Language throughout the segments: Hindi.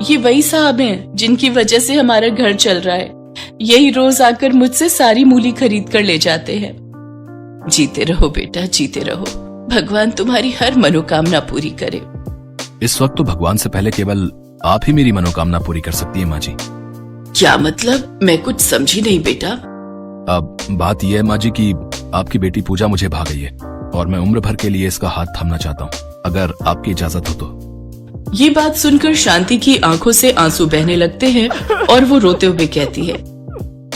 ये वही साहब हैं जिनकी वजह से हमारा घर चल रहा है। यही रोज आकर मुझसे सारी मूली खरीद कर ले जाते हैं। जीते रहो बेटा, जीते रहो। भगवान तुम्हारी हर मनोकामना पूरी करे। इस वक्त तो भगवान से पहले केवल आप ही मेरी मनोकामना पूरी कर सकती है माँ जी। क्या मतलब? मैं कुछ समझी नहीं बेटा। अब बात यह है माँ जी कि आपकी बेटी पूजा मुझे भा गई है और मैं उम्र भर के लिए इसका हाथ थामना चाहता हूँ, अगर आपकी इजाजत हो तो। ये बात सुनकर शांति की आंखों से आंसू बहने लगते हैं और वो रोते हुए कहती है,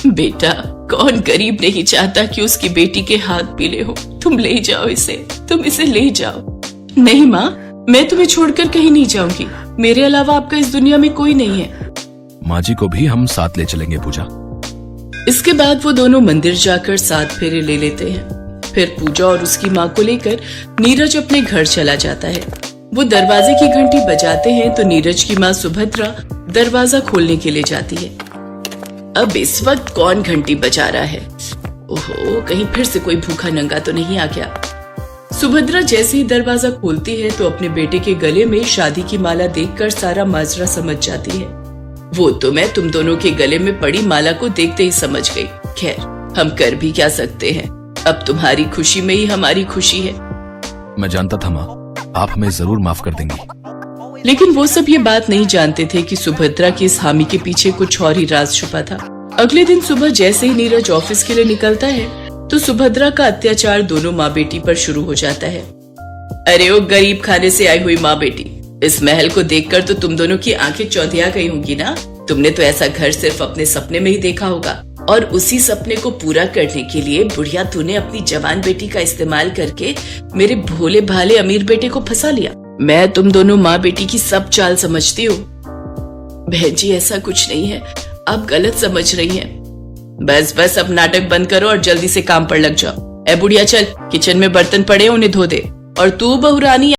बेटा, कौन गरीब नहीं चाहता कि उसकी बेटी के हाथ पीले हो। तुम ले जाओ इसे, तुम इसे ले जाओ। नहीं माँ, मैं तुम्हें छोड़कर कहीं नहीं जाऊंगी। मेरे अलावा आपका इस दुनिया में कोई नहीं है। माँ जी को भी हम साथ ले चलेंगे पूजा। इसके बाद वो दोनों मंदिर जाकर 7 फेरे ले लेते हैं। फिर पूजा और उसकी माँ को लेकर नीरज अपने घर चला जाता है। वो दरवाजे की घंटी बजाते हैं तो नीरज की माँ सुभद्रा दरवाजा खोलने के लिए जाती है। अब इस वक्त कौन घंटी बजा रहा है? ओहो, कहीं फिर से कोई भूखा नंगा तो नहीं आ गया। सुभद्रा जैसे ही दरवाजा खोलती है तो अपने बेटे के गले में शादी की माला देखकर सारा माजरा समझ जाती है। वो तो मैं तुम दोनों के गले में पड़ी माला को देखते ही समझ गई। खैर, हम कर भी क्या सकते हैं। अब तुम्हारी खुशी में ही हमारी खुशी है। मैं जानता था माँ, आप हमें जरूर माफ कर देंगी। लेकिन वो सब ये बात नहीं जानते थे कि सुभद्रा की इस हामी के पीछे कुछ और ही राज छुपा था। अगले दिन सुबह जैसे ही नीरज ऑफिस के लिए निकलता है तो सुभद्रा का अत्याचार दोनों माँ बेटी पर शुरू हो जाता है। अरे ओ गरीब खाने से आई हुई माँ बेटी, इस महल को देखकर तो तुम दोनों की आंखें चौंधिया गई होंगी ना। तुमने तो ऐसा घर सिर्फ अपने सपने में ही देखा होगा और उसी सपने को पूरा करने के लिए बुढ़िया तूने अपनी जवान बेटी का इस्तेमाल करके मेरे भोले भाले अमीर बेटे को फंसा लिया। मैं तुम दोनों माँ बेटी की सब चाल समझती हूँ। बहन जी, ऐसा कुछ नहीं है, आप गलत समझ रही हैं। बस बस, अब नाटक बंद करो और जल्दी से काम पर लग जाओ। ए बुढ़िया, चल किचन में बर्तन पड़े उन्हें धो दे। और तू बहुरानी